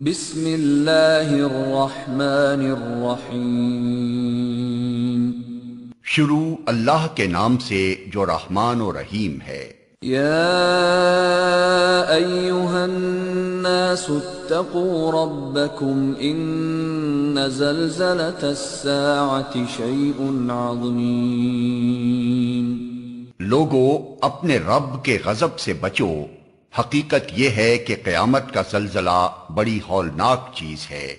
بسم اللہ الرحمن الرحیم۔ شروع اللہ کے نام سے جو رحمان و رحیم ہے۔ یا ایہا الناس اتقوا ربکم ان زلزلۃ الساعۃ شیء عظیم۔ لوگو اپنے رب کے غضب سے بچو، حقیقت یہ ہے کہ قیامت کا زلزلہ بڑی ہولناک چیز ہے۔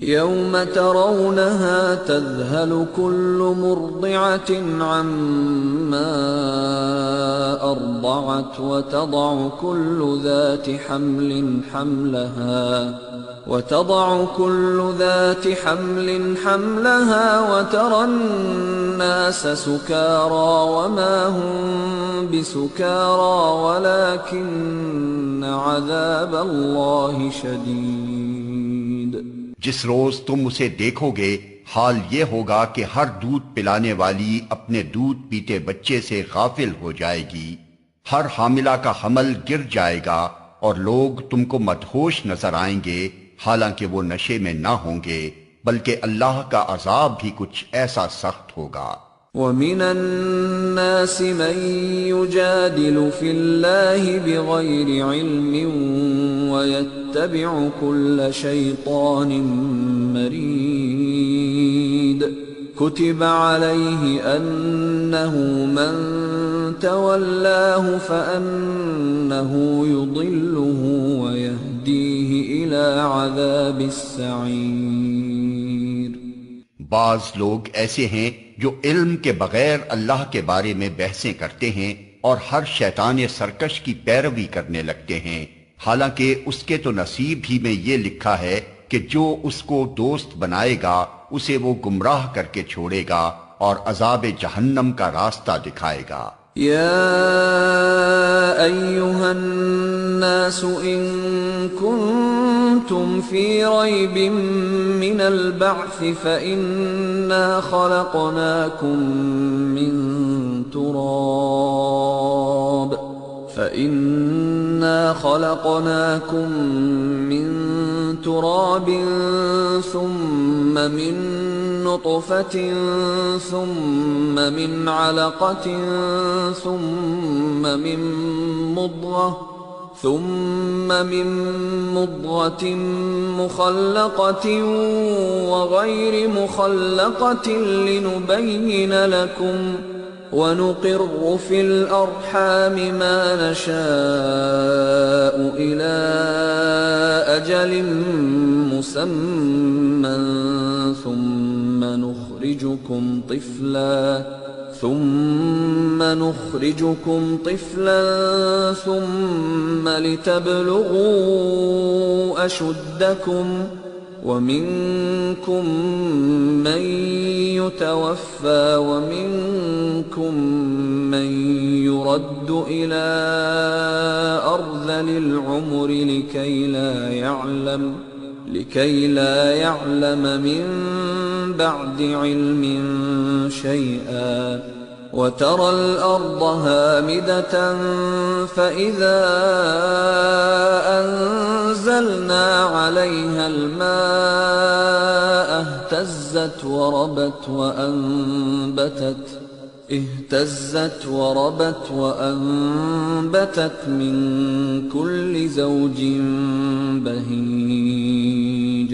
یوم ترونها تذہل کل مرضعة عما ارضعت وتضع كل ذات حمل حملها وترى الناس سكارى وما هم بسكارى ولكن عذاب الله شديد۔ جس روز تم اسے دیکھو گے حال یہ ہوگا کہ ہر دودھ پلانے والی اپنے دودھ پیتے بچے سے غافل ہو جائے گی، ہر حاملہ کا حمل گر جائے گا اور لوگ تم کو مدہوش نظر آئیں گے حالانکہ وہ نشے میں نہ ہوں گے، بلکہ اللہ کا عذاب بھی کچھ ایسا سخت ہوگا۔ وَمِنَ النَّاسِ مَن يُجَادِلُ فِي اللَّهِ بِغَيْرِ عِلْمٍ وَيَتَّبِعُ كُلَّ شَيْطَانٍ مَّرِيدٍ كُتِبَ عَلَيْهِ أَنَّهُ مَن تَوَلَّاهُ فَأَنَّهُ يُضِلُّهُ وَيَهْدِيهِ إِلَى عَذَابِ السَّعِيرِ۔ بعض لوگ ایسے ہیں جو علم کے بغیر اللہ کے بارے میں بحثیں کرتے ہیں اور ہر شیطان سرکش کی پیروی کرنے لگتے ہیں، حالانکہ اس کے تو نصیب ہی میں یہ لکھا ہے کہ جو اس کو دوست بنائے گا اسے وہ گمراہ کر کے چھوڑے گا اور عذاب جہنم کا راستہ دکھائے گا۔ یا ایہا الناس ان کنتم فی ریب من البعث فإنا خلقناکم من تراب ثم من نطفة ثم من علقة ثم من مضغة مخلقة وغير مخلقة لنبين لكم وَنُقِرُّ فِي الْأَرْحَامِ مَا نَشَاءُ إِلَىٰ أَجَلٍ مُّسَمًّى ثُمَّ نُخْرِجُكُمْ طِفْلًا ثُمَّ لِتَبْلُغُوا أَشُدَّكُمْ وَمِنكُم مَّن يُتَوَفَّى وَمِنكُم مَّن يُرَدُّ إِلَىٰ أَرْذَلِ الْعُمُرِ لِكَيْ لَا يَعْلَمَ مِن بَعْدِ عِلْمٍ شَيْئًا وَتَرَى الْأَرْضَ هَامِدَةً فَإِذَا أَنزَلْنَا عَلَيْهَا الْمَاءَ اهْتَزَّتْ وَرَبَتْ وَأَنبَتَتْ مِن كُلِّ زَوْجٍ بَهِيجٍ۔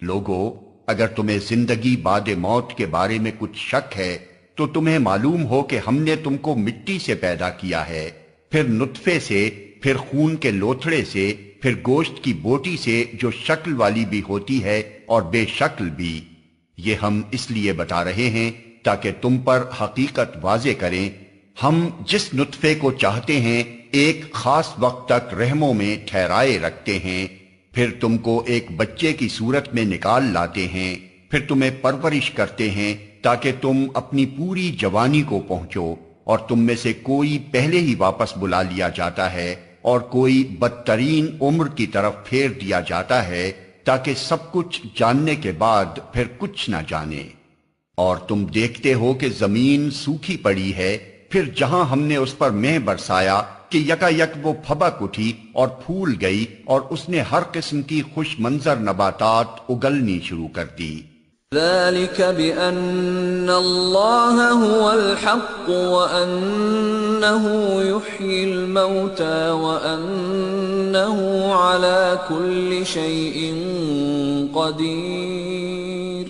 لوگو اگر تمہیں زندگی بعد موت کے بارے میں کچھ شک ہے تو تمہیں معلوم ہو کہ ہم نے تم کو مٹی سے پیدا کیا ہے، پھر نطفے سے، پھر خون کے لوتھڑے سے، پھر گوشت کی بوٹی سے جو شکل والی بھی ہوتی ہے اور بے شکل بھی۔ یہ ہم اس لیے بتا رہے ہیں تاکہ تم پر حقیقت واضح کریں۔ ہم جس نطفے کو چاہتے ہیں ایک خاص وقت تک رحموں میں ٹھہرائے رکھتے ہیں، پھر تم کو ایک بچے کی صورت میں نکال لاتے ہیں، پھر تمہیں پرورش کرتے ہیں تاکہ تم اپنی پوری جوانی کو پہنچو، اور تم میں سے کوئی پہلے ہی واپس بلا لیا جاتا ہے اور کوئی بدترین عمر کی طرف پھیر دیا جاتا ہے تاکہ سب کچھ جاننے کے بعد پھر کچھ نہ جانے۔ اور تم دیکھتے ہو کہ زمین سوکھی پڑی ہے، پھر جہاں ہم نے اس پر مہ برسایا کہ یکا یک وہ پھبک اٹھی اور پھول گئی اور اس نے ہر قسم کی خوش منظر نباتات اگلنی شروع کر دی۔ ذلك بأن الله هو الحق وأنه يحيي الموتى وأنه على كل شيء قدير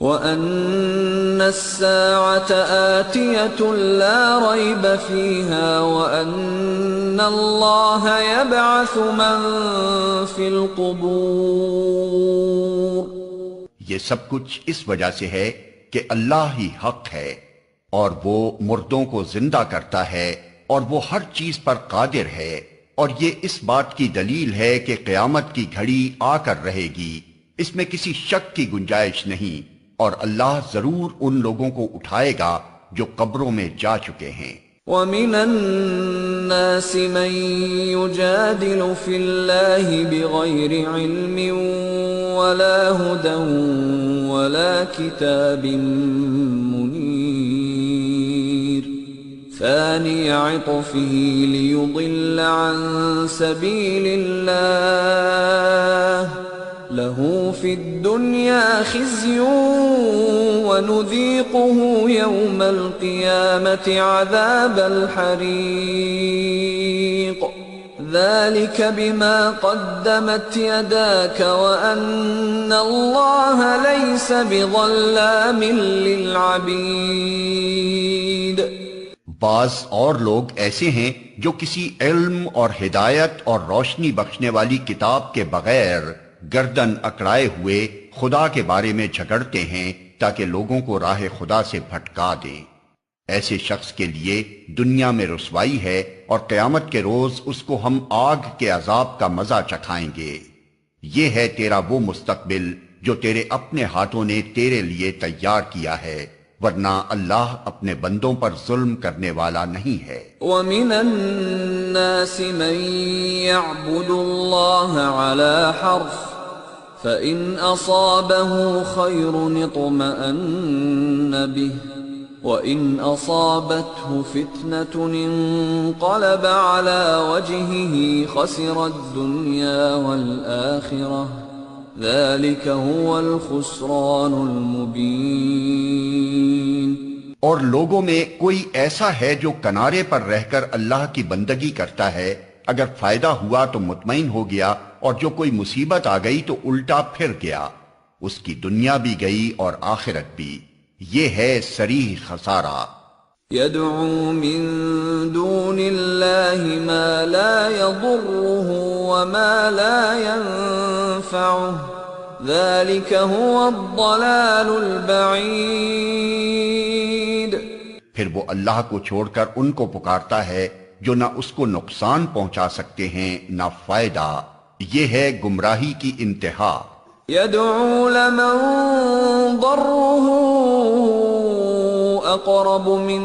وأن الساعة آتية لا ريب فيها وأن الله يبعث من في القبور۔ یہ سب کچھ اس وجہ سے ہے کہ اللہ ہی حق ہے اور وہ مردوں کو زندہ کرتا ہے اور وہ ہر چیز پر قادر ہے، اور یہ اس بات کی دلیل ہے کہ قیامت کی گھڑی آ کر رہے گی، اس میں کسی شک کی گنجائش نہیں، اور اللہ ضرور ان لوگوں کو اٹھائے گا جو قبروں میں جا چکے ہیں۔ وَمِنَ النَّاسِ مَن يُجَادِلُ فِي اللَّهِ بِغَيْرِ عِلْمٍ وَلَا هُدًى وَلَا كِتَابٍ مُنِيرٍ ثَانِيَ عِطْفِهِ لِيُضِلَّ عَن سَبِيلِ اللَّهِ لَهُ فِي الدُّنْيَا خِزْيٌ وَنُذِيقُهُ يَوْمَ الْقِيَامَةِ عَذَابَ الْحَرِيقِ ذَلِكَ بِمَا قَدَّمَتْ يَدَاكَ وَأَنَّ اللَّهَ لَيْسَ بِظَلَّامٍ لِّلْعَبِيدِ۔ بعض اور لوگ ایسے ہیں جو کسی علم اور ہدایت اور روشنی بخشنے والی کتاب کے بغیر گردن اکڑائے ہوئے خدا کے بارے میں جھگڑتے ہیں تاکہ لوگوں کو راہ خدا سے بھٹکا دیں۔ ایسے شخص کے لیے دنیا میں رسوائی ہے اور قیامت کے روز اس کو ہم آگ کے عذاب کا مزہ چکھائیں گے۔ یہ ہے تیرا وہ مستقبل جو تیرے اپنے ہاتھوں نے تیرے لیے تیار کیا ہے، ورنہ اللہ اپنے بندوں پر ظلم کرنے والا نہیں ہے۔ وَمِنَ النَّاسِ مَن يَعْبُدُ اللَّهَ عَلَى حَرْفٍ فَإِنْ أَصَابَهُ خَيْرٌ اطْمَأَنَّ بِهِ وَإِنْ أَصَابَتْهُ فِتْنَةٌ انقَلَبَ عَلَى وَجْهِهِ خَسِرَ الدُّنْيَا وَالْآخِرَةَ ذَلِكَ هُوَ الْخُسْرَانُ الْمُبِينُ۔ اور لوگوں میں کوئی ایسا ہے جو کنارے پر رہ کر اللہ کی بندگی کرتا ہے، اگر فائدہ ہوا تو مطمئن ہو گیا، اور جو کوئی مصیبت آ گئی تو الٹا پھر گیا، اس کی دنیا بھی گئی اور آخرت بھی۔ یہ ہے صریح خسارہ۔ يَدْعُو مِن دُونِ اللَّهِ مَا لَا يَضُرُّهُ وَمَا لَا يَنفَعُهُ ذَلِكَ هُوَ الضَّلَالُ الْبَعِيدُ۔ پھر وہ اللہ کو چھوڑ کر ان کو پکارتا ہے جو نہ اس کو نقصان پہنچا سکتے ہیں نہ فائدہ، یہ ہے گمراہی کی انتہا۔ يَدْعُو لَمَن ضَرُّهُ أَقْرَبُ مِن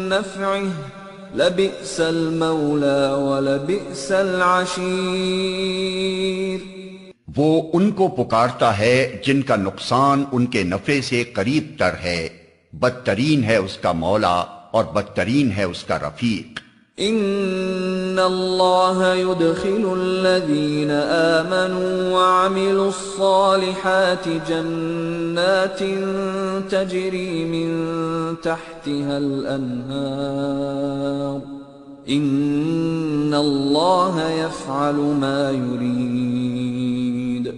نَّفْعِهِ لَبِئْسَ الْمَوْلَى وَلَبِئْسَ الْعَشِيرُ۔ وہ ان کو پکارتا ہے جن کا نقصان ان کے نفع سے قریب تر ہے، بدترین ہے اس کا مولا اور بدترین ہے اس کا رفیق۔ ان اللہ يدخل الذین آمنوا وعملوا الصالحات جنات تجری من تحتها الانہار ان اللہ یفعل ما یرید۔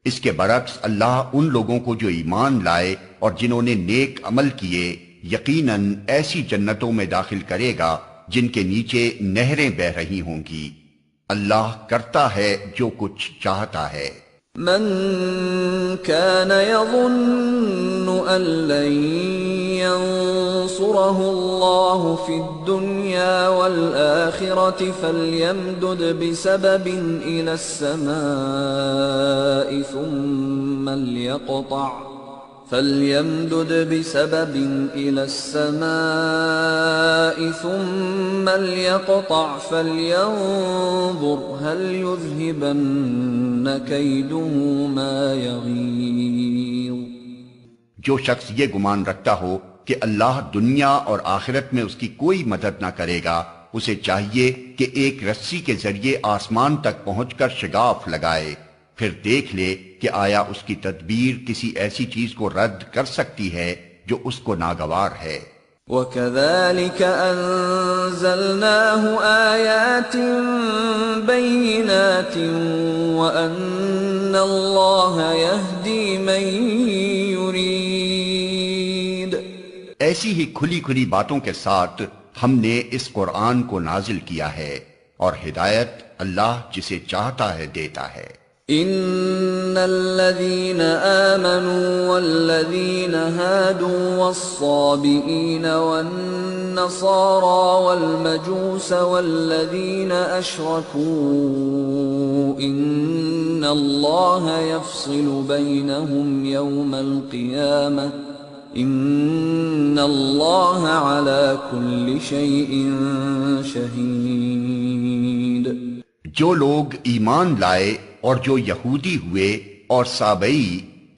اس کے برعکس اللہ ان لوگوں کو جو ایمان لائے اور جنہوں نے نیک عمل کیے یقیناً ایسی جنتوں میں داخل کرے گا جن کے نیچے نہریں بہ رہی ہوں گی۔ اللہ کرتا ہے جو کچھ چاہتا ہے۔ من كان يظن أن لن ينصره الله في الدنيا والآخرة فليمدد بسبب إلى السماء ثم ليقطع فلينظر هل يذهبن كيده ما يغيظ۔ جو شخص یہ گمان رکھتا ہو کہ اللہ دنیا اور آخرت میں اس کی کوئی مدد نہ کرے گا، اسے چاہیے کہ ایک رسی کے ذریعے آسمان تک پہنچ کر شگاف لگائے، پھر دیکھ لے کہ آیا اس کی تدبیر کسی ایسی چیز کو رد کر سکتی ہے جو اس کو ناگوار ہے۔ وَكَذَلِكَ أَنزَلْنَاهُ آيَاتٍ بَيِّنَاتٍ وَأَنَّ اللَّهَ يَهْدِي مَن يُرِيدُ۔ ایسی ہی کھلی کھلی باتوں کے ساتھ ہم نے اس قرآن کو نازل کیا ہے، اور ہدایت اللہ جسے چاہتا ہے دیتا ہے۔ ان الذين آمنوا والذين هادوا والصابئين والنصارى والمجوس والذين أشركوا إن الله يفصل بينهم يوم القيامة إن الله على كل شيء شهيد۔ جو لوگ ایمان لائے اور جو یہودی ہوئے اور سابئی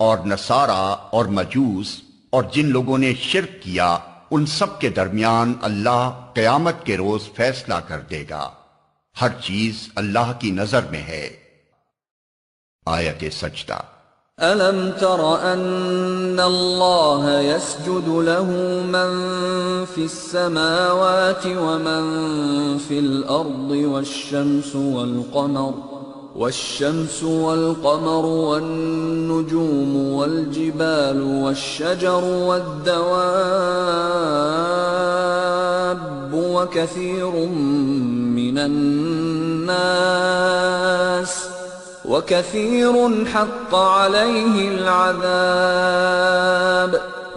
اور نصارہ اور مجوس اور جن لوگوں نے شرک کیا، ان سب کے درمیان اللہ قیامت کے روز فیصلہ کر دے گا۔ ہر چیز اللہ کی نظر میں ہے۔ آیت سجدہ۔ أَلَمْ تَرَ أَنَّ اللَّهَ يَسْجُدُ لَهُ مَن فِي السَّمَاوَاتِ وَمَن فِي الْأَرْضِ والشمس والقمر والنجوم والجبال والشجر والدواب وكثير حق عليه العذاب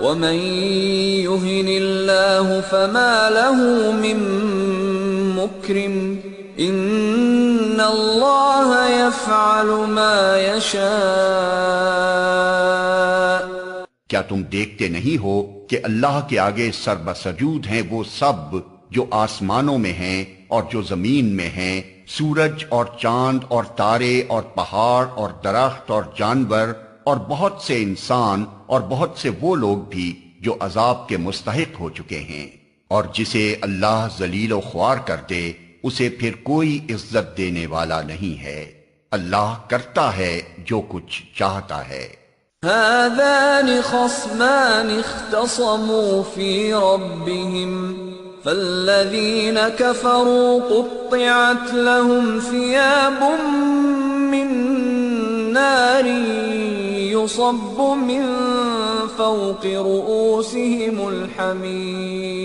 ومن يهن الله فما له من مكرم ان اللہ یفعل ما یشاء۔ کیا تم دیکھتے نہیں ہو کہ اللہ کے آگے سر بسجود ہیں وہ سب جو آسمانوں میں ہیں اور جو زمین میں ہیں، سورج اور چاند اور تارے اور پہاڑ اور درخت اور جانور اور بہت سے انسان اور بہت سے وہ لوگ بھی جو عذاب کے مستحق ہو چکے ہیں، اور جسے اللہ ذلیل و خوار کر دے اسے پھر کوئی عزت دینے والا نہیں ہے۔ اللہ کرتا ہے جو کچھ چاہتا ہے۔ هذان خصمان اختصموا في ربهم فالذين كفروا قطعت لهم ثياب من نار يصب من فوق رؤوسهم الحميم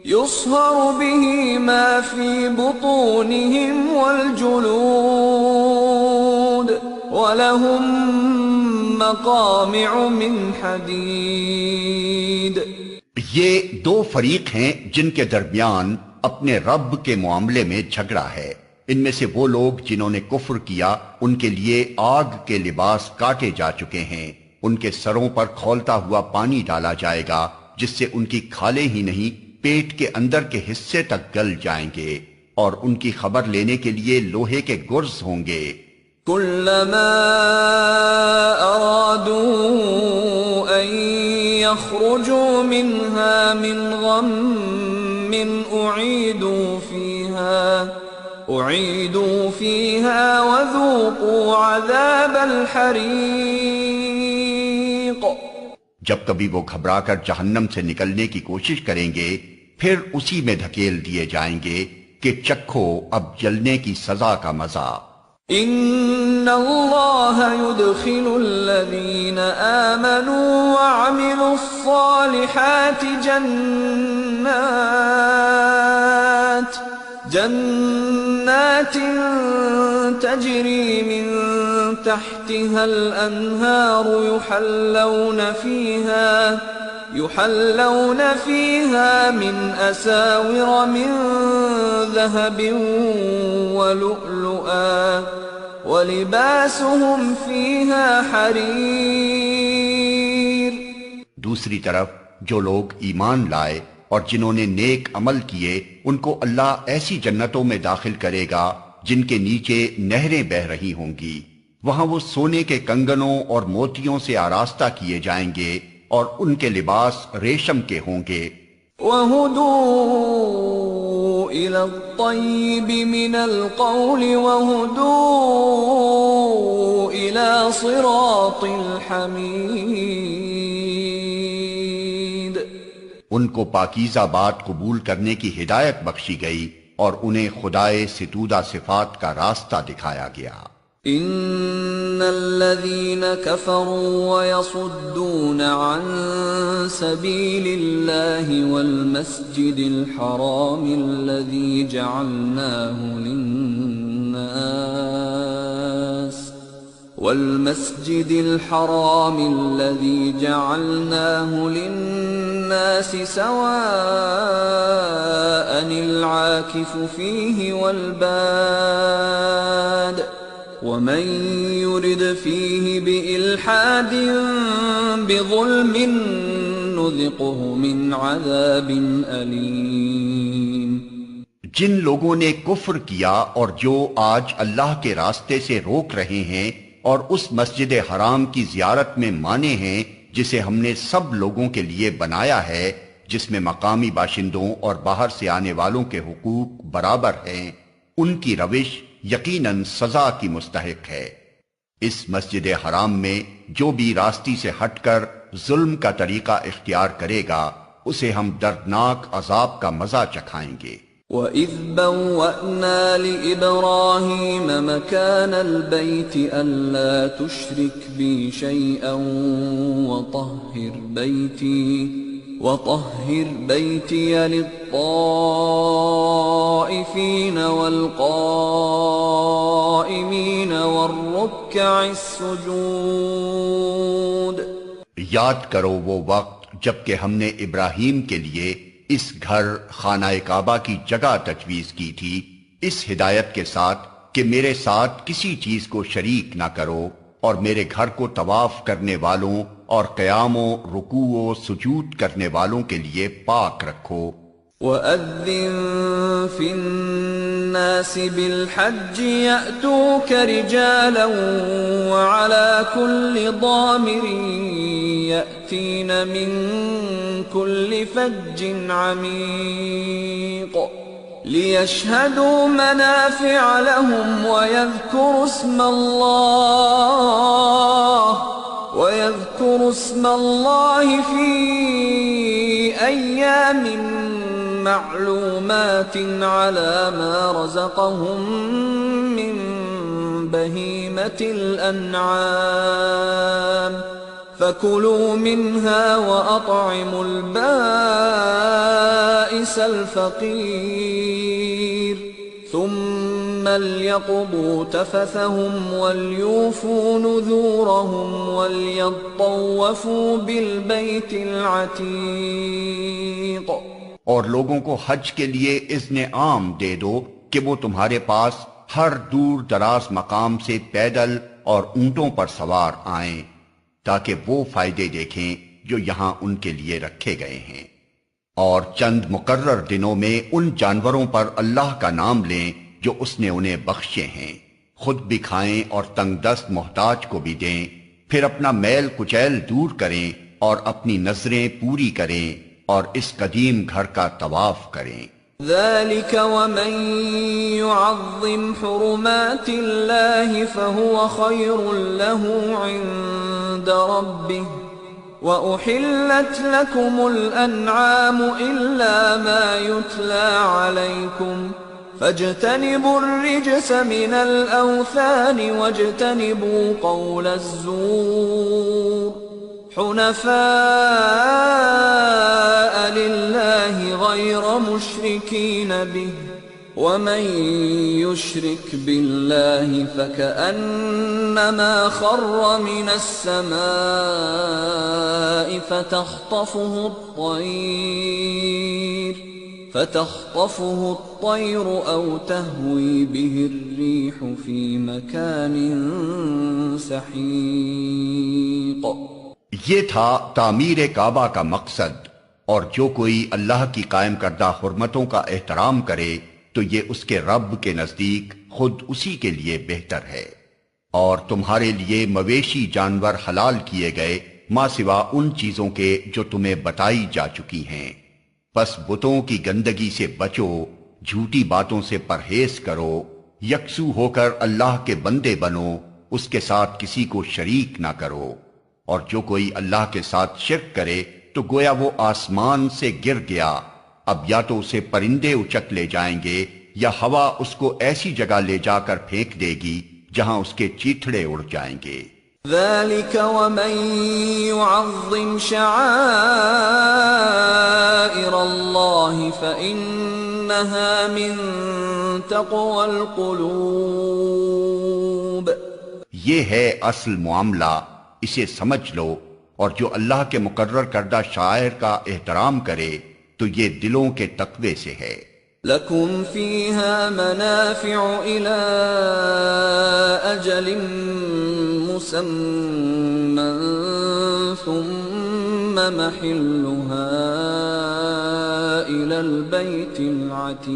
يصهر به ما في بطونهم والجلود ولهم مقامع من حديد۔ یہ دو فریق ہیں جن کے درمیان اپنے رب کے معاملے میں جھگڑا ہے۔ ان میں سے وہ لوگ جنہوں نے کفر کیا ان کے لیے آگ کے لباس کاٹے جا چکے ہیں، ان کے سروں پر کھولتا ہوا پانی ڈالا جائے گا جس سے ان کی کھالیں ہی نہیں پیٹ کے اندر کے حصے تک گل جائیں گے، اور ان کی خبر لینے کے لیے لوہے کے گرز ہوں گے۔ كلما أرادوا أن يخرجوا منها من غم أعيدوا فيها وذوقوا عذاب الحريق۔ جب کبھی وہ گھبرا کر جہنم سے نکلنے کی کوشش کریں گے پھر اسی میں دھکیل دیے جائیں گے کہ چکھو اب جلنے کی سزا کا مزہ۔ ان اللہ يدخل الذین آمنوا وعملوا الصالحات جنات تجری من تحتها الانہار يحلون فيها من أساور من ذهب ولؤلؤا ولباسهم فيها حرير۔ دوسری طرف جو لوگ ایمان لائے اور جنہوں نے نیک عمل کیے ان کو اللہ ایسی جنتوں میں داخل کرے گا جن کے نیچے نہریں بہہ رہی ہوں گی، وہاں وہ سونے کے کنگنوں اور موتیوں سے آراستہ کیے جائیں گے اور ان کے لباس ریشم کے ہوں گے۔ وَهُدُوا إِلَى الطَّيِّبِ مِنَ الْقَوْلِ وَهُدُوا إِلَى صِرَاطِ الْحَمِيدِ۔ ان کو پاکیزہ بات قبول کرنے کی ہدایت بخشی گئی اور انہیں خدائے ستودہ صفات کا راستہ دکھایا گیا۔ ان الذين كفروا ويصدون عن سبيل الله والمسجد الحرام الذي جعلناه للناس سواء العاكف فيه والباد ومن يرد فيه بإلحاد بظلم نذقه من عذاب أليم۔ جن لوگوں نے کفر کیا اور جو آج اللہ کے راستے سے روک رہے ہیں اور اس مسجد حرام کی زیارت میں مانے ہیں جسے ہم نے سب لوگوں کے لیے بنایا ہے، جس میں مقامی باشندوں اور باہر سے آنے والوں کے حقوق برابر ہیں، ان کی روش یقیناً سزا کی مستحق ہے۔ اس مسجد حرام میں جو بھی راستی سے ہٹ کر ظلم کا طریقہ اختیار کرے گا اسے ہم دردناک عذاب کا مزہ چکھائیں گے۔ وَإِذْ بَوَّأْنَا لِإِبْرَاهِيمَ مَكَانَ الْبَيْتِ أَلَّا تُشْرِكْ بِي شَيْئًا وَطَهِّرْ بَيْتِيَ لِلطَّائِفِينَ وَالْقَائِمِينَ وَالرُّكَّعِ السُّجُودِ۔ یاد کرو وہ وقت جب کہ ہم نے ابراہیم کے لیے اس گھر خانہ کعبہ کی جگہ تجویز کی تھی، اس ہدایت کے ساتھ کہ میرے ساتھ کسی چیز کو شریک نہ کرو، اور میرے گھر کو طواف کرنے والوں اور قیام و رکوع و سجود کرنے والوں کے لیے پاک رکھو۔ وَأَذِّن فِي النَّاسِ بِالْحَجِّ يَأْتُوكَ رِجَالًا وَعَلَى كُلِّ ضَامِرٍ يَأْتِينَ مِن كُلِّ فَجٍّ عَمِيقٍ لِيَشْهَدُوا مَنَافِعَ لَهُمْ وَيَذْكُرُوا اسْمَ اللَّهِ فِي أَيَّامٍ معلومات على ما رزقهم من بهيمة الأنعام فكلوا منها وأطعموا البائس الفقير ثم ليقضوا تفثهم وليوفوا نذورهم وليطوفوا بالبيت العتيق۔ اور لوگوں کو حج کے لیے اذن عام دے دو کہ وہ تمہارے پاس ہر دور دراز مقام سے پیدل اور اونٹوں پر سوار آئیں تاکہ وہ فائدے دیکھیں جو یہاں ان کے لیے رکھے گئے ہیں، اور چند مقرر دنوں میں ان جانوروں پر اللہ کا نام لیں جو اس نے انہیں بخشے ہیں، خود بھی کھائیں اور تنگ دست محتاج کو بھی دیں، پھر اپنا میل کچیل دور کریں اور اپنی نظریں پوری کریں اور اس قدیم گھر کا طواف کریں۔ ذَلِكَ وَمَن يُعَظِّمْ حُرُمَاتِ اللَّهِ فَهُوَ خَيْرٌ لَهُ عِندَ رَبِّهِ وَأُحِلَّتْ لَكُمُ الْأَنْعَامُ إِلَّا مَا يُتْلَى عَلَيْكُمْ فَاجْتَنِبُوا الرِّجْسَ مِنَ الْأَوْثَانِ وَاجْتَنِبُوا قَوْلَ الزُّورِ حنفاء لله غير مشركين به ومن يشرك بالله فكأنما خر من السماء فتخطفه الطير أو تهوي به الريح في مكان سحيق۔ یہ تھا تعمیر کعبہ کا مقصد، اور جو کوئی اللہ کی قائم کردہ حرمتوں کا احترام کرے تو یہ اس کے رب کے نزدیک خود اسی کے لیے بہتر ہے۔ اور تمہارے لیے مویشی جانور حلال کیے گئے ماں سوا ان چیزوں کے جو تمہیں بتائی جا چکی ہیں۔ پس بتوں کی گندگی سے بچو، جھوٹی باتوں سے پرہیز کرو، یکسو ہو کر اللہ کے بندے بنو، اس کے ساتھ کسی کو شریک نہ کرو، اور جو کوئی اللہ کے ساتھ شرک کرے تو گویا وہ آسمان سے گر گیا، اب یا تو اسے پرندے اچک لے جائیں گے یا ہوا اس کو ایسی جگہ لے جا کر پھینک دے گی جہاں اس کے چیتھڑے اڑ جائیں گے۔ ذلك ومن يعظم شعائر الله فإنها من تقوى القلوب۔ یہ ہے اصل معاملہ، اسے سمجھ لو، اور جو اللہ کے مقرر کردہ شعائر کا احترام کرے تو یہ دلوں کے تقوی سے ہے۔ لَكُمْ فِيهَا مَنَافِعُ إِلَىٰ أَجَلٍ مُّسَمًّى ثُمَّ مَحِلُّهَا إِلَى الْبَيْتِ الْعَتِيقِ۔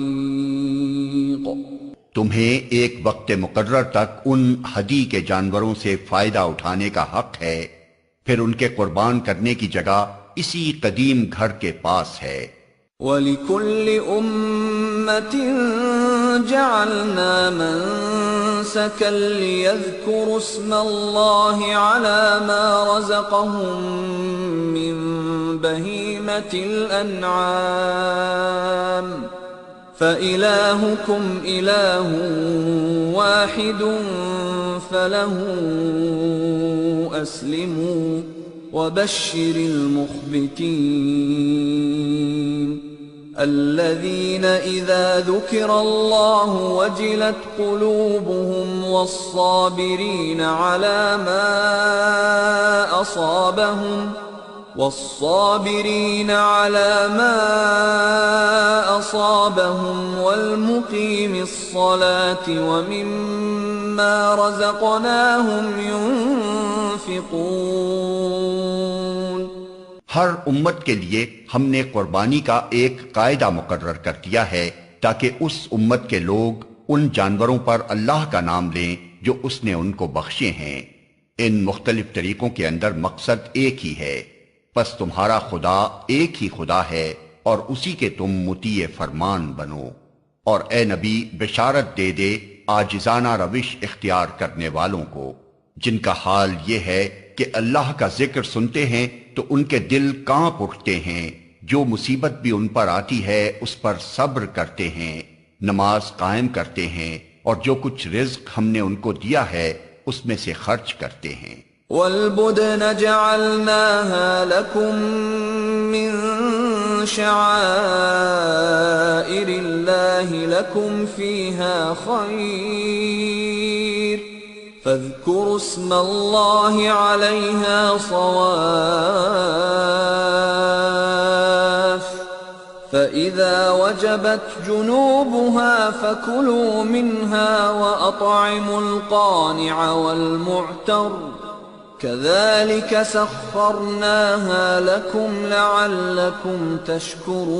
تمہیں ایک وقت مقرر تک ان ہدی کے جانوروں سے فائدہ اٹھانے کا حق ہے، پھر ان کے قربان کرنے کی جگہ اسی قدیم گھر کے پاس ہے۔ وَلِكُلِّ أُمَّةٍ جَعَلْنَا مَنسَكًا لِيَذْكُرُوا اسْمَ اللَّهِ عَلَى مَا رَزَقَهُم مِّن بَهِيمَةِ الْأَنْعَامِ فَإِلَٰهُكُمْ إِلَٰهٌ وَاحِدٌ فَلَهُ أَسْلِمُوا وَبَشِّرِ الْمُخْبِتِينَ الذين إذا ذكر الله وجلت قلوبهم والصابرين على ما أصابهم والمقيم الصلاة ومما رزقناهم ينفقون۔ ہر امت کے لیے ہم نے قربانی کا ایک قاعدہ مقرر کر دیا ہے تاکہ اس امت کے لوگ ان جانوروں پر اللہ کا نام لیں جو اس نے ان کو بخشے ہیں۔ ان مختلف طریقوں کے اندر مقصد ایک ہی ہے، پس تمہارا خدا ایک ہی خدا ہے اور اسی کے تم مطیع فرمان بنو۔ اور اے نبی بشارت دے دے عاجزانہ روش اختیار کرنے والوں کو، جن کا حال یہ ہے کہ اللہ کا ذکر سنتے ہیں تو ان کے دل کانپ اٹھتے ہیں، جو مصیبت بھی ان پر آتی ہے اس پر صبر کرتے ہیں، نماز قائم کرتے ہیں، اور جو کچھ رزق ہم نے ان کو دیا ہے اس میں سے خرچ کرتے ہیں۔ وَالْبُدْنَ جَعَلْنَاهَا لَكُم مِّن شَعَائِرِ اللَّهِ لَكُمْ فِيهَا خَيْرٌ فاذكروا اسم الله عليها صواف فإذا وجبت جنوبها فكلوا منها وأطعموا القانع والمعتر كذلك سخرناها لكم لعلكم تشكرون۔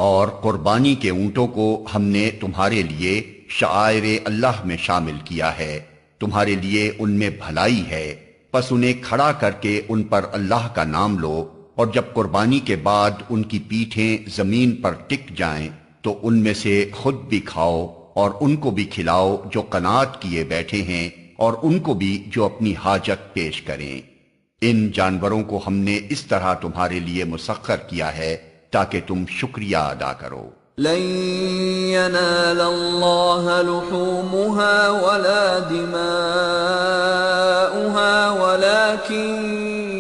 اور قربانی کے اونٹوں کو ہم نے تمہارے لیے شعائر اللہ میں شامل کیا ہے، تمہارے لیے ان میں بھلائی ہے، پس انہیں کھڑا کر کے ان پر اللہ کا نام لو، اور جب قربانی کے بعد ان کی پیٹھیں زمین پر ٹک جائیں تو ان میں سے خود بھی کھاؤ اور ان کو بھی کھلاؤ جو قناعت کیے بیٹھے ہیں، اور ان کو بھی جو اپنی حاجت پیش کریں۔ ان جانوروں کو ہم نے اس طرح تمہارے لیے مسخر کیا ہے تاکہ تم شکریہ ادا کرو۔ لن ينال الله لحومها ولا دماؤها ولكن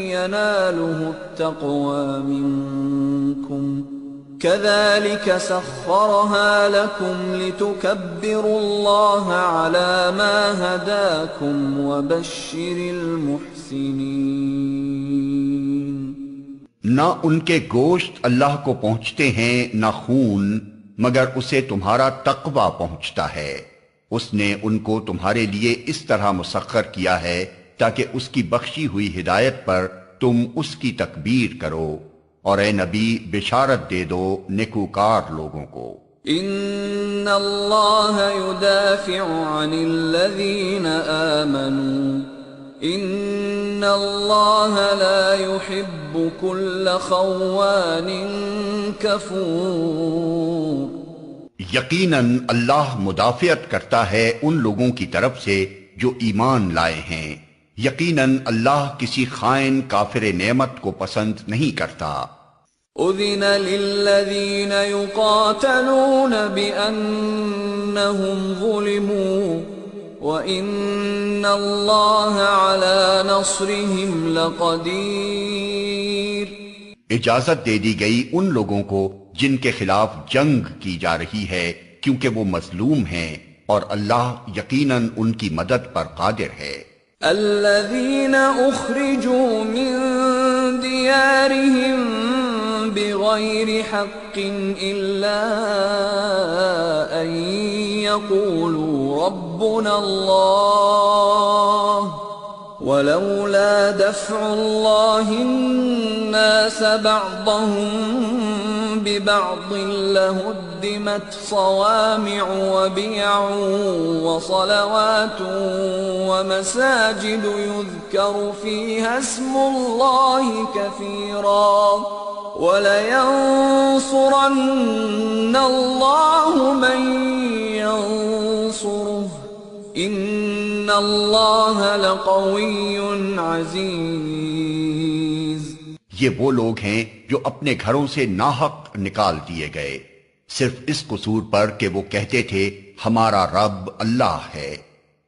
يناله التقوى منكم كذلك سخرها لكم لتكبروا الله على ما هداكم وبشر المحسنين۔ نہ ان کے گوشت اللہ کو پہنچتے ہیں نہ خون، مگر اسے تمہارا تقوی پہنچتا ہے۔ اس نے ان کو تمہارے لیے اس طرح مسخر کیا ہے تاکہ اس کی بخشی ہوئی ہدایت پر تم اس کی تکبیر کرو، اور اے نبی بشارت دے دو نیکوکار لوگوں کو۔ ان اللہ يدافع عن الذین آمنوا ان اللہ لا يحب كل خوان کفور. یقیناً اللہ مدافعت کرتا ہے ان لوگوں کی طرف سے جو ایمان لائے ہیں. یقیناً اللہ کسی خائن کافر نعمت کو پسند نہیں کرتا. اذن للذین یقاتلون بأنہم ظلموا وَإِنَّ اللَّهَ عَلَى نَصْرِهِمْ لَقَدِيرٌ. اجازت دے دی گئی ان لوگوں کو جن کے خلاف جنگ کی جا رہی ہے کیونکہ وہ مظلوم ہیں، اور اللہ یقیناً ان کی مدد پر قادر ہے. الَّذِينَ أُخْرِجُوا مِن دِيَارِهِمْ بِغَيْرِ حَقٍّ إِلَّا أَن يَقُولُوا رَبُّنَا اللَّهُ وَلَوْلَا دَفْعُ اللَّهِ النَّاسَ بَعْضَهُم بِبَعْضٍ لَهُدِّمَتْ صَوَامِعُ وَبِيَعٌ وَصَلَوَاتٌ وَمَسَاجِدُ يُذْكَرُ فِيهَا اسْمُ اللَّهِ كَثِيرًا وَلَيَنصُرَنَّ اللَّهُ مَن يَنصُرُهُ إِنَّ اللَّهَ لَقَوِيٌّ عَزِيزٌ. یہ وہ لوگ ہیں جو اپنے گھروں سے ناحق نکال دیے گئے صرف اس قصور پر کہ وہ کہتے تھے ہمارا رب اللہ ہے.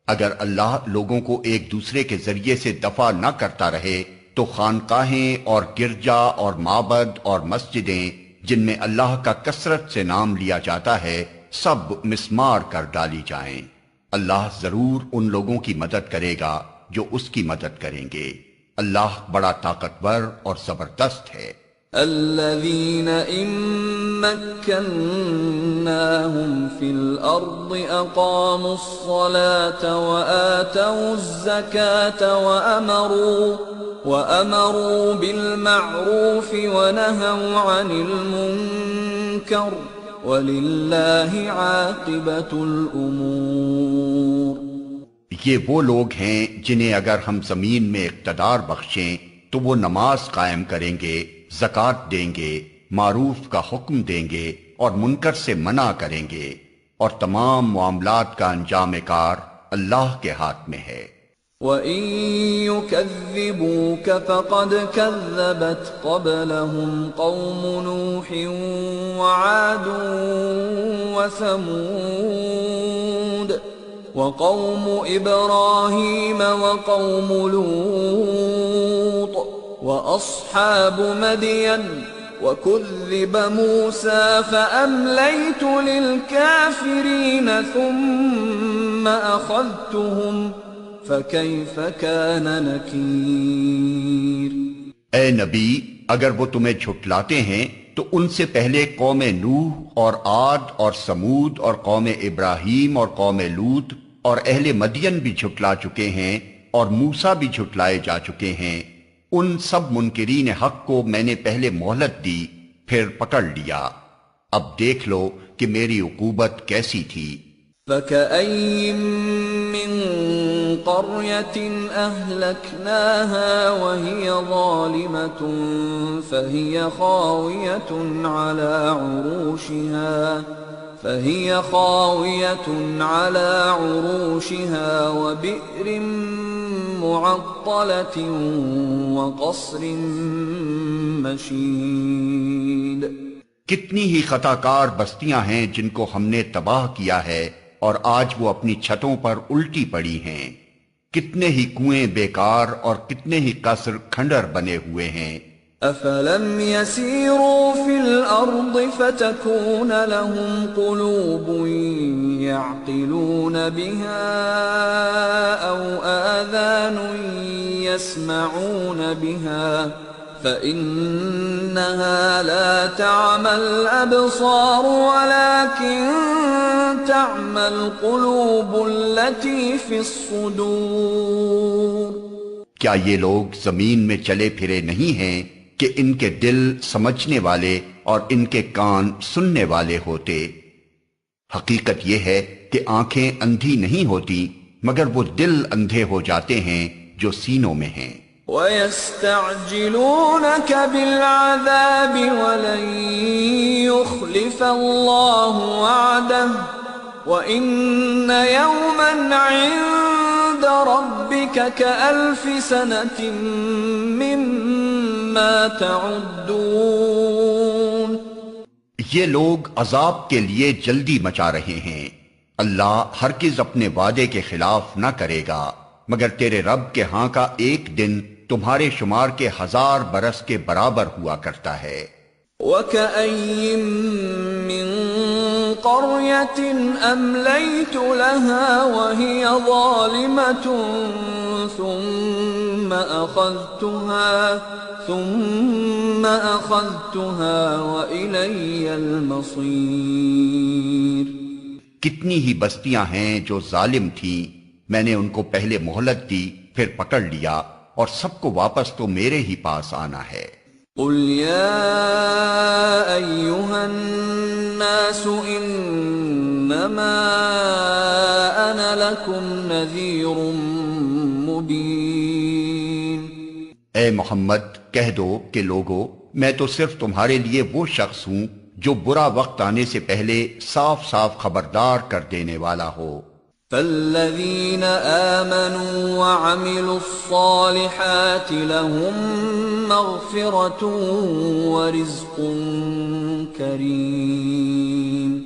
اگر اللہ لوگوں کو ایک دوسرے کے ذریعے سے دفع نہ کرتا رہے تو خانقاہیں اور گرجا اور معبد اور مسجدیں جن میں اللہ کا کثرت سے نام لیا جاتا ہے سب مسمار کر ڈالی جائیں. اللہ ضرور ان لوگوں کی مدد کرے گا جو اس کی مدد کریں گے. اللہ بڑا طاقتور اور زبردست ہے. الذين إن مكناهم في الأرض أقاموا الصلاة وآتوا الزكاة وأمروا بالمعروف ونهوا عن المنكر وَلِلَّهِ عَاقِبَةُ الْأُمُورِ. یہ وہ لوگ ہیں جنہیں اگر ہم زمین میں اقتدار بخشیں تو وہ نماز قائم کریں گے، زکوٰۃ دیں گے، معروف کا حکم دیں گے اور منکر سے منع کریں گے، اور تمام معاملات کا انجام کار اللہ کے ہاتھ میں ہے. وَإِن يُكَذِّبُوكَ فَقَدْ كَذَّبَتْ قَبْلَهُمْ قَوْمُ نُوحٍ وَعَادٌ وَثَمُودُ وَقَوْمُ إِبْرَاهِيمَ وَقَوْمُ لُوطٍ وَأَصْحَابُ مَدْيَنَ وَكُذِّبَ مُوسَى فَأَمْلَيْتُ لِلْكَافِرِينَ ثُمَّ أَخَذْتُهُمْ فَكَيْفَ كَانَ نَكِيرٌ. اے نبی، اگر وہ تمہیں جھٹلاتے ہیں تو ان سے پہلے قوم نوح اور عاد اور سمود اور قوم ابراہیم اور قوم لوط اور اہل مدین بھی جھٹلا چکے ہیں اور موسیٰ بھی جھٹلائے جا چکے ہیں. ان سب منکرین حق کو میں نے پہلے مہلت دی پھر پکڑ لیا. اب دیکھ لو کہ میری عقوبت کیسی تھی. فَكَأَيِّن مِّن قَرْيَةٍ أَهْلَكْنَاهَا وَهِيَ ظَالِمَةٌ فَهِيَ خَاوِيَةٌ عَلَى عُرُوشِهَا وَبِئْرٍ مُّعَطَّلَةٍ وَقَصْرٍ مَّشِيدٍ. کتنی ہی خطا کار بستیاں ہیں جن کو ہم نے تباہ کیا ہے اور آج وہ اپنی چھتوں پر الٹی پڑی ہیں. کتنے ہی کنویں بیکار اور کتنے ہی قصر کھنڈر بنے ہوئے ہیں. افلم يسيروا في الارض فتكون لهم قلوب يعقلون بها او آذان يسمعون بها فإنها لا تعمى الأبصار ولكن تعمى القلوب التي في الصدور. کیا یہ لوگ زمین میں چلے پھرے نہیں ہیں کہ ان کے دل سمجھنے والے اور ان کے کان سننے والے ہوتے؟ حقیقت یہ ہے کہ آنکھیں اندھی نہیں ہوتی مگر وہ دل اندھے ہو جاتے ہیں جو سینوں میں ہیں۔ وَيَسْتَعْجِلُونَكَ بِالْعَذَابِ وَلَن يُخْلِفَ اللَّهُ وَعْدَهُ وَإِنَّ يَوْمًا عِندَ رَبِّكَ كَأَلْفِ سَنَةٍ مِّمَّا تَعُدُّونَ۔ یہ لوگ عذاب کے لیے جلدی مچا رہے ہیں، اللہ ہرگز اپنے وعدے کے خلاف نہ کرے گا، مگر تیرے رب کے ہاں کا ایک دن تمہارے شمار کے 1000 برس کے برابر ہوا کرتا ہے۔ وَكَأَيِّن مِّن قَرْيَةٍ أَمْلَيْتُ لَهَا وَهِيَ ظَالِمَةٌ ثُمَّ أَخَذْتُهَا وَإِلَيَّ الْمَصِيرُ۔ کتنی ہی بستیاں ہیں جو ظالم تھیں، میں نے ان کو پہلے مہلت دی، پھر پکڑ لیا، اور سب کو واپس تو میرے ہی پاس آنا ہے۔ قُلْ يَا أَيُّهَا النَّاسُ إِنَّمَا أَنَا لَكُمْ نَذِيرٌ مُبِينٌ۔ اے محمد کہہ دو کہ لوگو، میں تو صرف تمہارے لیے وہ شخص ہوں جو برا وقت آنے سے پہلے صاف صاف خبردار کر دینے والا ہو۔ فَالَّذِينَ آمَنُوا وَعَمِلُوا الصَّالِحَاتِ لَهُم مَّغْفِرَةٌ وَرِزْقٌ كَرِيمٌ۔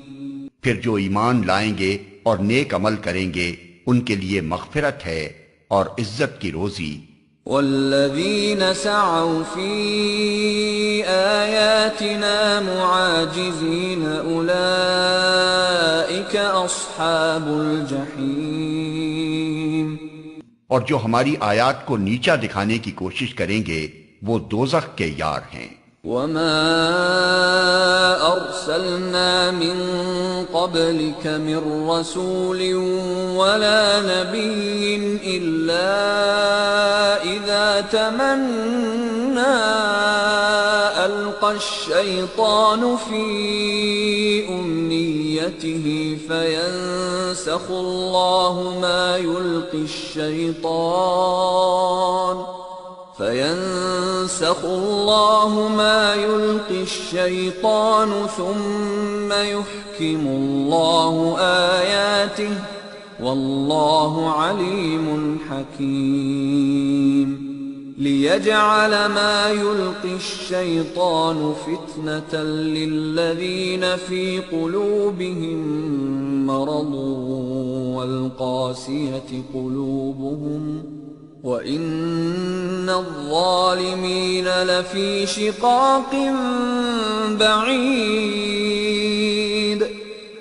پھر جو ایمان لائیں گے اور نیک عمل کریں گے ان کے لیے مغفرت ہے اور عزت کی روزی۔ وَالَّذِينَ سَعَوْا فِي آيَاتِنَا مُعَاجِزِينَ أُولَئِكَ أَصْحَابُ الْجَحِيمِ۔ اور جو ہماری آیات کو نیچا دکھانے کی کوشش کریں گے وہ دوزخ کے یار ہیں۔ وَمَا أَرْسَلْنَا مِن قَبْلِكَ مِن رَّسُولٍ وَلَا نَبِيٍّ إِلَّا إِذَا تَمَنَّىٰ أَلْقَى الشَّيْطَانُ فِي أُمْنِيَّتِهِ فَيَنسَخُ اللَّهُ مَا يُلْقِي الشَّيْطَانُ ثُمَّ يُحْكِمُ اللَّهُ آيَاتِهِ وَاللَّهُ عَلِيمٌ حَكِيمٌ۔ لِيَجْعَلَ مَا يُلْقِي الشَّيْطَانُ فِتْنَةً لِّلَّذِينَ فِي قُلُوبِهِم مَّرَضٌ وَالْقَاسِيَةِ قُلُوبُهُمْ وَإِنَّ الظَّالِمِينَ لَفِي شِقَاقٍ بَعِيدٍ۔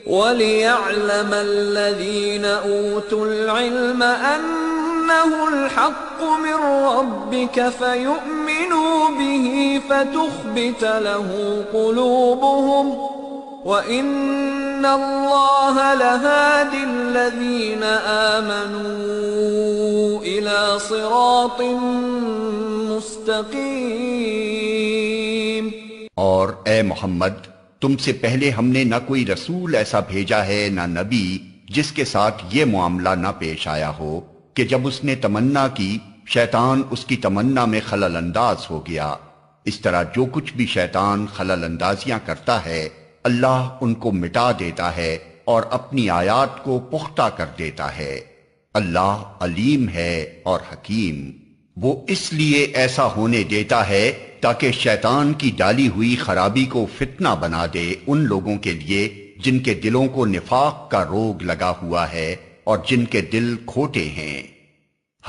وَلِيَعْلَمَ الَّذِينَ أُوتُوا الْعِلْمَ أَنَّهُ الْحَقُّ مِن رَّبِّكَ فَيُؤْمِنُوا بِهِ فَتُخْبِتَ لَهُ قُلُوبُهُمْ وَإِنَّ اللَّهَ لَهَادِ الَّذِينَ آمَنُوا إِلَى صِرَاطٍ مُسْتَقِيمٍ۔ اور اے محمد تم سے پہلے ہم نے نہ کوئی رسول ایسا بھیجا ہے نہ نبی جس کے ساتھ یہ معاملہ نہ پیش آیا ہو کہ جب اس نے تمنا کی شیطان اس کی تمنا میں خلل انداز ہو گیا۔ اس طرح جو کچھ بھی شیطان خلل اندازیاں کرتا ہے اللہ ان کو مٹا دیتا ہے اور اپنی آیات کو پختہ کر دیتا ہے۔ اللہ علیم ہے اور حکیم، وہ اس لیے ایسا ہونے دیتا ہے تاکہ شیطان کی ڈالی ہوئی خرابی کو فتنہ بنا دے ان لوگوں کے لیے جن کے دلوں کو نفاق کا روگ لگا ہوا ہے اور جن کے دل کھوٹے ہیں۔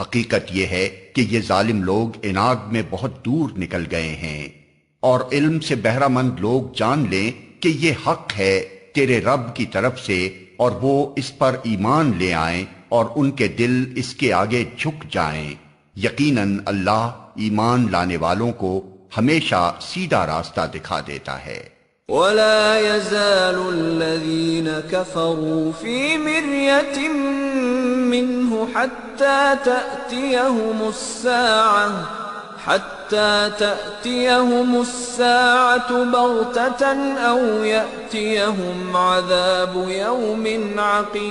حقیقت یہ ہے کہ یہ ظالم لوگ اناگ میں بہت دور نکل گئے ہیں، اور علم سے بہرہ مند لوگ جان لیں کہ یہ حق ہے تیرے رب کی طرف سے، اور وہ اس پر ایمان لے آئیں اور ان کے دل اس کے آگے جھک جائیں۔ یقیناً اللہ ایمان لانے والوں کو ہمیشہ سیدھا راستہ دکھا دیتا ہے۔ وَلَا يَزَالُ الَّذِينَ كَفَرُوا فِي مِرْيَةٍ مِّنْهُ حَتَّى تَأْتِيَهُمُ السَّاعَةُ بَغْتَةً أَوْ يَأْتِيَهُمْ عَذَابُ يَوْمٍ عَقِيمٍ۔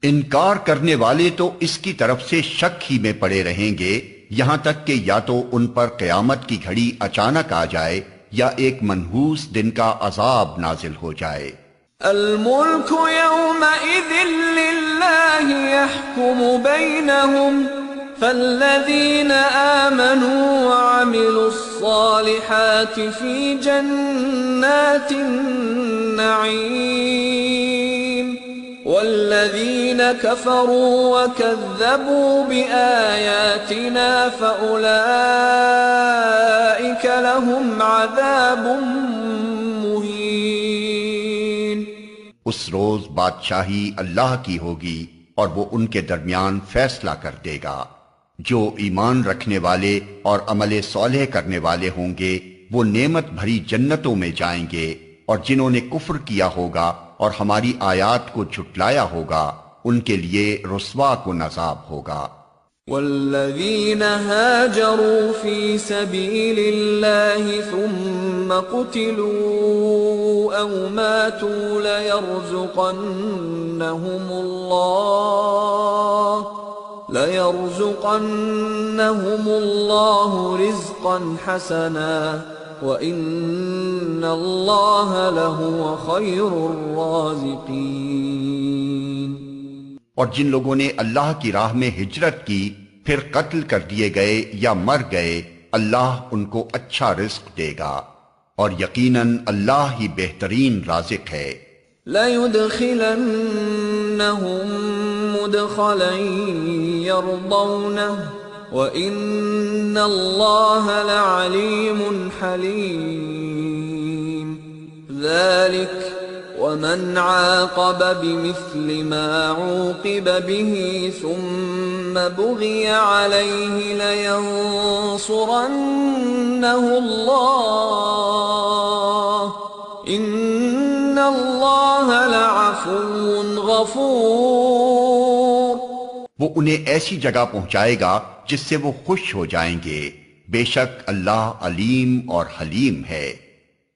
انکار کرنے والے تو اس کی طرف سے شک ہی میں پڑے رہیں گے یہاں تک کہ یا تو ان پر قیامت کی گھڑی اچانک آ جائے یا ایک منحوس دن کا عذاب نازل ہو جائے۔ الملك يومئذ لله يحكم بينهم فالذين آمنوا وعملوا الصالحات في جنات النعيم والذين كفروا وكذبوا بآياتنا فأولئك لهم عذاب مهين۔ اس روز بادشاہی اللہ کی ہوگی اور وہ ان کے درمیان فیصلہ کر دے گا۔ جو ایمان رکھنے والے اور عمل صالح کرنے والے ہوں گے وہ نعمت بھری جنتوں میں جائیں گے، اور جنہوں نے کفر کیا ہوگا اور ہماری آیات کو جھٹلایا ہوگا ان کے لیے رسوا کن عذاب ہوگا۔ والذین هاجروا فی سبیل اللہ ثم قتلوا او ماتوا لَيَرْزُقَنَّهُمُ اللَّهُ رِزْقًا حَسَنًا وَإِنَّ اللَّهَ لَهُوَ خَيْرُ الرَّازِقِينَ۔ اور جن لوگوں نے اللہ کی راہ میں ہجرت کی پھر قتل کر دیے گئے یا مر گئے، اللہ ان کو اچھا رزق دے گا، اور یقیناً اللہ ہی بہترین رازق ہے۔ لَيُدْخِلَنَّهُمْ مُدْخَلًا يَرْضَوْنَهُ وَإِنَّ اللَّهَ لَعَلِيمٌ حَلِيمٌ۔ ذَلِكَ وَمَنْ عَاقَبَ بِمِثْلِ مَا عُوقِبَ بِهِ ثُمَّ بُغِيَ عَلَيْهِ لَيَنصُرَنَّهُ اللَّهُ إِنَّ اللَّهَ لَعَفُوٌّ غَفُورٌ۔ وہ انہیں ایسی جگہ پہنچائے گا جس سے وہ خوش ہو جائیں گے، بے شک اللہ علیم اور حلیم ہے۔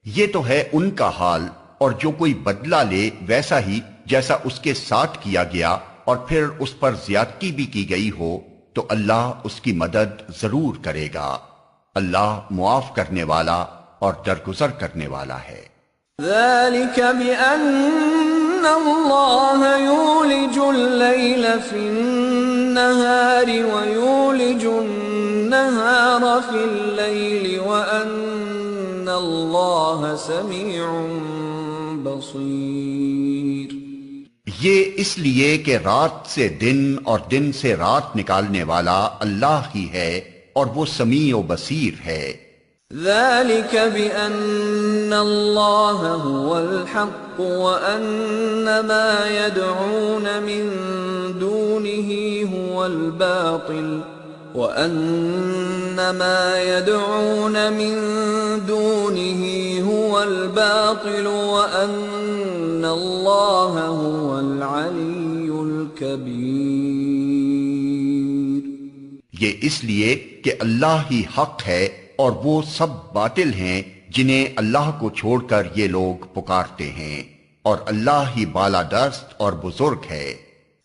یہ تو ہے ان کا حال، اور جو کوئی بدلہ لے ویسا ہی جیسا اس کے ساتھ کیا گیا اور پھر اس پر زیادتی بھی کی گئی ہو تو اللہ اس کی مدد ضرور کرے گا۔ اللہ معاف کرنے والا اور درگزر کرنے والا ہے۔ ذَلِكَ بِأَنَّ اللَّهَ يُولِجُ اللَّيْلَ فِي النَّهَارِ وَيُولِجُ النَّهَارَ فِي اللَّيْلِ وَأَنَّ اللَّهَ سَمِيعٌ بَصِيرٌ۔ یہ اس لیے کہ رات سے دن اور دن سے رات نکالنے والا اللہ ہی ہے اور وہ سمیع و بصیر ہے۔ ذَلِكَ بِأَنَّ اللَّهَ هُوَ الْحَقُّ وَأَنَّ مَا يَدْعُونَ مِن دُونِهِ هُوَ الْبَاطِلُ وَأَنَّ مَا يَدْعُونَ مِن دُونِهِ هُوَ الْبَاطِلُ وَأَنَّ اللَّهَ هُوَ الْعَلِيُّ الْكَبِيرُ۔ یہ اس لیے کہ اللہ ہی حق ہے اور وہ سب باطل ہیں جنہیں اللہ کو چھوڑ کر یہ لوگ پکارتے ہیں، اور اللہ ہی بالادست اور بزرگ ہے۔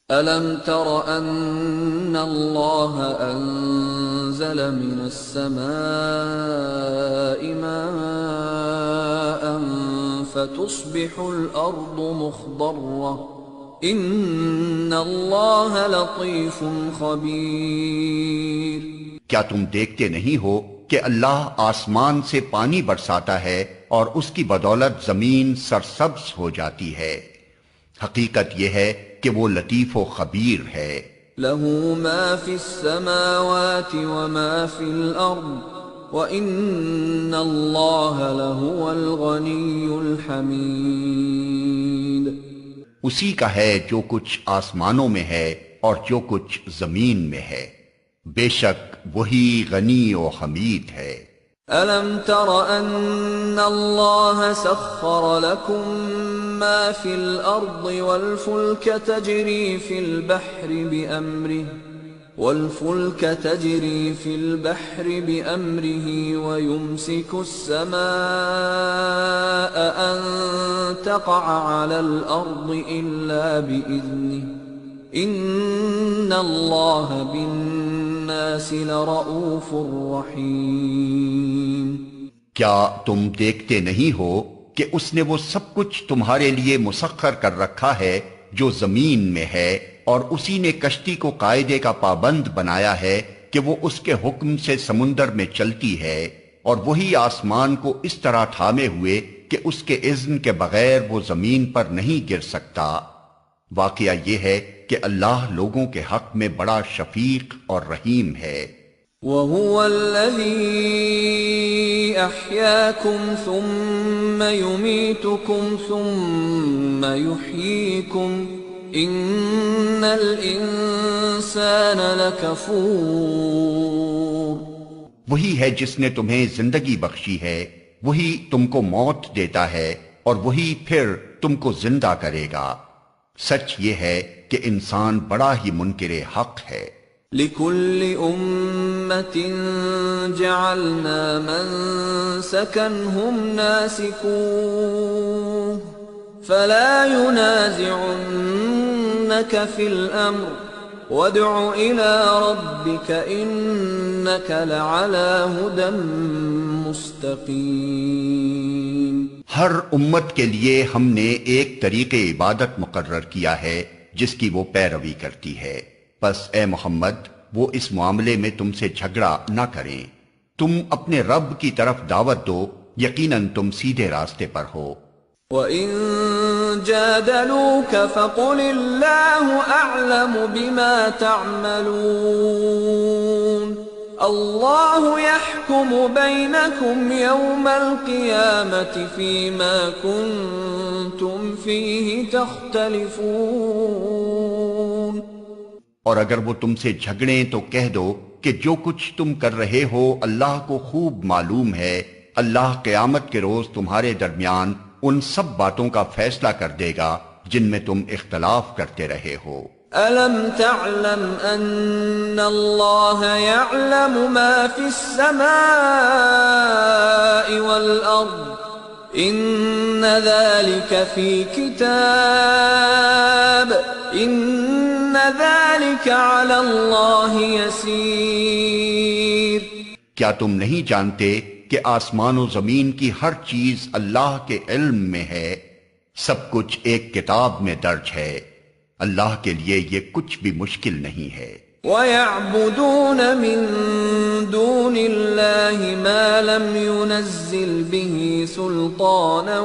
أَلَمْ تَرَ أَنَّ اللَّهَ أَنزَلَ مِنَ السَّمَاءِ مَاءً فَتُصْبِحُ الْأَرْضُ مُخْضَرَّةً إِنَّ اللَّهَ لَطِيفٌ خَبِيرٌ۔ کیا تم دیکھتے نہیں ہو کہ اللہ آسمان سے پانی برساتا ہے اور اس کی بدولت زمین سرسبز ہو جاتی ہے؟ حقیقت یہ ہے کہ وہ لطیف و خبیر ہے۔ لَهُ مَا فِي السَّمَاوَاتِ وَمَا فِي الْأَرْضِ وَإِنَّ اللَّهَ لَهُوَ الْغَنِيُّ الْحَمِيدُ۔ اسی کا ہے جو کچھ آسمانوں میں ہے اور جو کچھ زمین میں ہے، بے شک وہی غنی و حمید ہے۔ أَلَمْ تَرَ أَنَّ اللَّهَ سَخَّرَ لَكُم مَّا فِي الْأَرْضِ وَالْفُلْكَ تَجْرِي فِي الْبَحْرِ بِأَمْرِهِ وَيُمْسِكُ السَّمَاءَ أَن تَقَعَ عَلَى الْأَرْضِ إِلَّا بِإِذْنِهِ ان اللہ بالناس لرؤوف رحیم۔ کیا تم دیکھتے نہیں ہو کہ اس نے وہ سب کچھ تمہارے لیے مسخر کر رکھا ہے جو زمین میں ہے، اور اسی نے کشتی کو قاعدے کا پابند بنایا ہے کہ وہ اس کے حکم سے سمندر میں چلتی ہے، اور وہی آسمان کو اس طرح تھامے ہوئے کہ اس کے اذن کے بغیر وہ زمین پر نہیں گر سکتا۔ واقعہ یہ ہے کہ اللہ لوگوں کے حق میں بڑا شفیق اور رحیم ہے۔ وَهُوَ الَّذِي أَحْيَاكُمْ ثُمَّ يُمِيتُكُمْ ثُمَّ يُحْيِيكُمْ إِنَّ الْإِنسَانَ لَكَفُورٌ۔ وہی ہے جس نے تمہیں زندگی بخشی ہے، وہی تم کو موت دیتا ہے، اور وہی پھر تم کو زندہ کرے گا۔ سچ یہ ہے کہ انسان بڑا ہی منکر حق ہے۔ لِكُلِّ أُمَّةٍ جَعَلْنَا مَنسَكًا هُمْ نَاسِكُوهُ فَلَا يُنَازِعُنَّكَ فِي الْأَمْرِ وَادْعُ إِلَى رَبِّكَ إِنَّكَ لَعَلَى هُدًى مُسْتَقِيمٍ۔ ہر امت کے لیے ہم نے ایک طریق عبادت مقرر کیا ہے جس کی وہ پیروی کرتی ہے، پس اے محمد وہ اس معاملے میں تم سے جھگڑا نہ کریں، تم اپنے رب کی طرف دعوت دو، یقیناً تم سیدھے راستے پر ہو۔ وَإِن جَادَلُوكَ فَقُلِ اللَّهُ أَعْلَمُ بِمَا تَعْمَلُونَ اللَّهُ يَحْكُمُ بَيْنَكُمْ يَوْمَ الْقِيَامَةِ فِيمَا كُنتُمْ فِيهِ تَخْتَلِفُونَ۔ اور اگر وہ تم سے جھگڑیں تو کہہ دو کہ جو کچھ تم کر رہے ہو اللہ کو خوب معلوم ہے، اللہ قیامت کے روز تمہارے درمیان ان سب باتوں کا فیصلہ کر دے گا جن میں تم اختلاف کرتے رہے ہو۔ أَلَمْ تَعْلَمْ أَنَّ اللَّهَ يَعْلَمُ مَا فِي السَّمَاءِ وَالْأَرْضِ إِنَّ ذَلِكَ فِي كِتَابٍ إِنَّ ذَلِكَ عَلَى اللَّهِ يَسِيرٌ۔ کیا تم نہیں جانتے کہ آسمان و زمین کی ہر چیز اللہ کے علم میں ہے، سب کچھ ایک کتاب میں درج ہے، اللہ کے لیے یہ کچھ بھی مشکل نہیں ہے۔ وَيَعْبُدُونَ مِن دُونِ اللَّهِ مَا لَمْ يُنَزِّلْ بِهِ سُلْطَانًا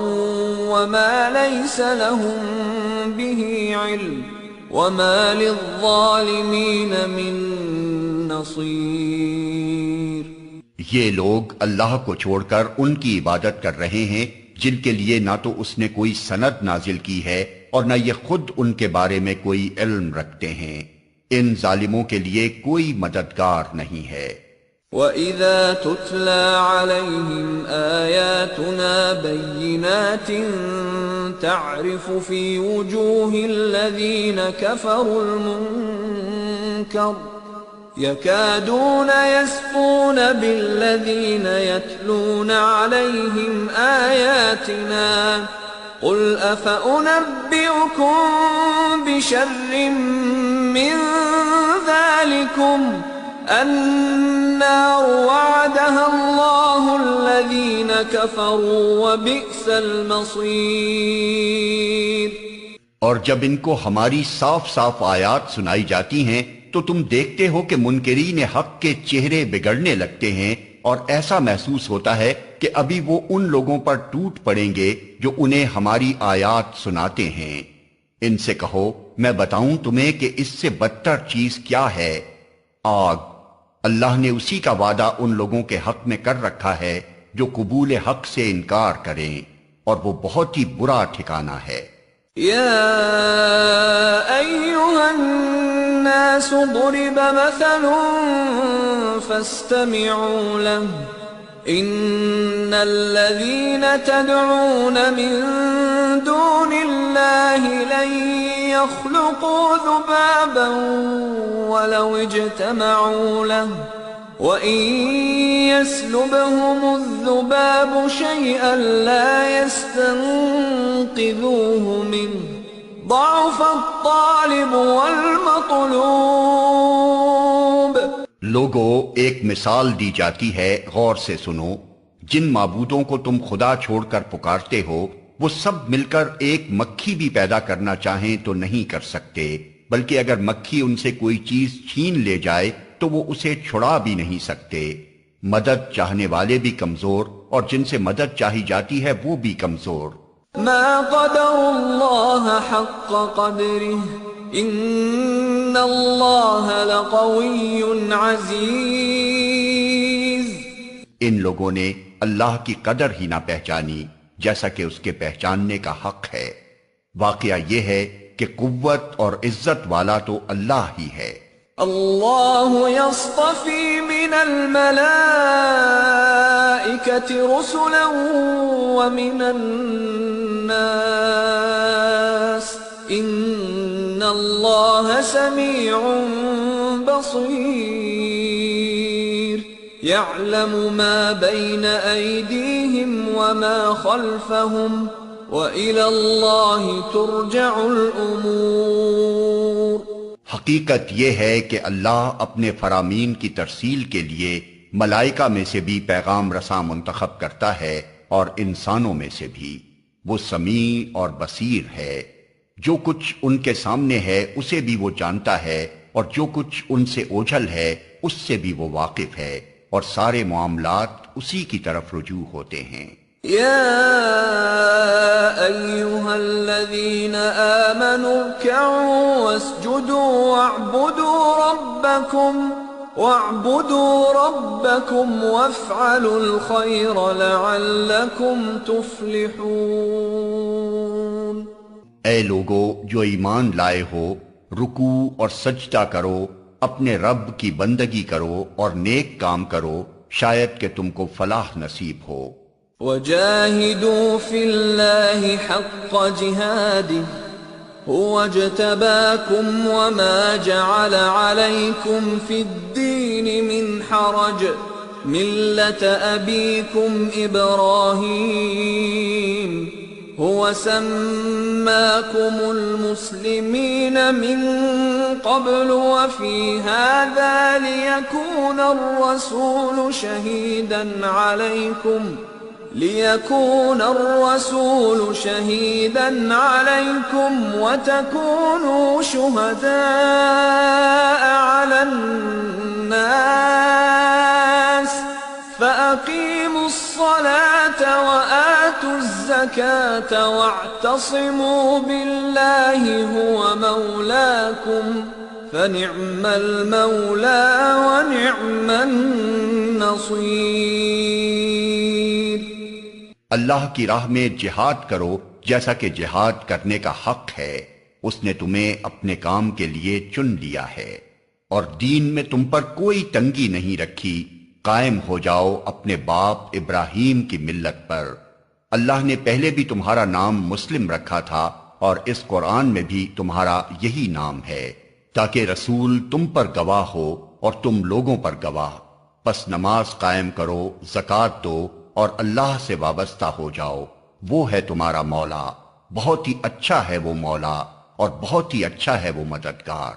وَمَا لَيْسَ لَهُم بِهِ عِلْمٌ وَمَا لِلظَّالِمِينَ مِن نَصِيرٍ۔ یہ لوگ اللہ کو چھوڑ کر ان کی عبادت کر رہے ہیں جن کے لیے نہ تو اس نے کوئی سند نازل کی ہے اور نہ یہ خود ان کے بارے میں کوئی علم رکھتے ہیں، ان ظالموں کے لیے کوئی مددگار نہیں ہے۔ وَإِذَا تُتْلَى عَلَيْهِمْ آيَاتُنَا بَيِّنَاتٍ تَعْرِفُ فِي وُجُوهِ الَّذِينَ كَفَرُوا الْمُنكَرَ يَكَادُونَ يَسْطُونَ بِالَّذِينَ يَتْلُونَ عَلَيْهِمْ آيَاتِنَا قُلْ أَفَأُنَبِّئُكُم بِشَرٍّ مِّن ذَلِكُمْ النَّارُ وَعَدَهَا اللَّهُ الَّذِينَ كَفَرُوا وَبِئْسَ الْمَصِيرُ۔ اور جب ان کو ہماری صاف صاف آیات سنائی جاتی ہیں تو تم دیکھتے ہو کہ منکرین حق کے چہرے بگڑنے لگتے ہیں، اور ایسا محسوس ہوتا ہے کہ ابھی وہ ان لوگوں پر ٹوٹ پڑیں گے جو انہیں ہماری آیات سناتے ہیں۔ ان سے کہو میں بتاؤں تمہیں کہ اس سے بدتر چیز کیا ہے؟ آگ۔ اللہ نے اسی کا وعدہ ان لوگوں کے حق میں کر رکھا ہے جو قبول حق سے انکار کریں، اور وہ بہت ہی برا ٹھکانہ ہے۔ يَا أَيُّهَا النَّاسُ ضُرِبَ مَثَلٌ فَاسْتَمِعُوا لَهُ إِنَّ الَّذِينَ تَدْعُونَ مِن دُونِ اللَّهِ لَن يَخْلُقُوا ذُبَابًا وَلَوِ اجْتَمَعُوا لَهُ وَإِن يَسْلُبْهُمُ الذُّبَابُ شَيْئًا لَّا يَسْتَنقِذُوهُ مِنْهُ ضعف الطالب والمطلوب. لوگو، ایک مثال دی جاتی ہے، غور سے سنو. جن معبودوں کو تم خدا چھوڑ کر پکارتے ہو وہ سب مل کر ایک مکھی بھی پیدا کرنا چاہیں تو نہیں کر سکتے، بلکہ اگر مکھی ان سے کوئی چیز چھین لے جائے تو وہ اسے چھڑا بھی نہیں سکتے. مدد چاہنے والے بھی کمزور اور جن سے مدد چاہی جاتی ہے وہ بھی کمزور. ما قدر اللہ حق قدره ان اللہ لقوی عزیز. ان لوگوں نے اللہ کی قدر ہی نہ پہچانی جیسا کہ اس کے پہچاننے کا حق ہے. واقعہ یہ ہے کہ قوت اور عزت والا تو اللہ ہی ہے. اللہ یصطفی من الملائکۃ رسلا ومن الناس ان اللہ سمیع بصیر. يعلم ما بين أيديهم وما خلفهم وإلى الله ترجع الأمور. حقیقت یہ ہے کہ اللہ اپنے فرامین کی ترسیل کے لیے ملائکہ میں سے بھی پیغام رساں منتخب کرتا ہے اور انسانوں میں سے بھی. وہ سمیع اور بصیر ہے. جو کچھ ان کے سامنے ہے اسے بھی وہ جانتا ہے اور جو کچھ ان سے اوجھل ہے اس سے بھی وہ واقف ہے، اور سارے معاملات اسی کی طرف رجوع ہوتے ہیں. یا ایھا الذین آمنوا ارکعوا واسجدوا واعبدوا ربکم وافعلوا الخیر لعلکم تفلحون. اے لوگو جو ایمان لائے ہو، رکوع اور سجدہ کرو، اپنے رب کی بندگی کرو اور نیک کام کرو، شاید کہ تم کو فلاح نصیب ہو. وَجَاهِدُوا فِي اللَّهِ حَقَّ جِهَادِهِ هُوَ اجْتَبَاكُمْ وَمَا جَعَلَ عَلَيْكُمْ فِي الدِّينِ مِنْ حَرَجٍ مِلَّةَ أَبِيكُمْ إِبْرَاهِيمَ هو سماكم المسلمين من قبل وفي هذا ليكون الرسول شهيدا عليكم وتكونوا شهداء على الناس فأقيموا الصلاة وآتوا الزكاة واعتصموا بالله هو مولاكم فنعم المولى ونعم النصير. اللہ کی راہ میں جہاد کرو جیسا کہ جہاد کرنے کا حق ہے. اس نے تمہیں اپنے کام کے لیے چن لیا ہے اور دین میں تم پر کوئی تنگی نہیں رکھی. قائم ہو جاؤ اپنے باپ ابراہیم کی ملت پر. اللہ نے پہلے بھی تمہارا نام مسلم رکھا تھا اور اس قرآن میں بھی تمہارا یہی نام ہے، تاکہ رسول تم پر گواہ ہو اور تم لوگوں پر گواہ. پس نماز قائم کرو، زکوٰۃ دو اور اللہ سے وابستہ ہو جاؤ. وہ ہے تمہارا مولا، بہت ہی اچھا ہے وہ مولا اور بہت ہی اچھا ہے وہ مددگار.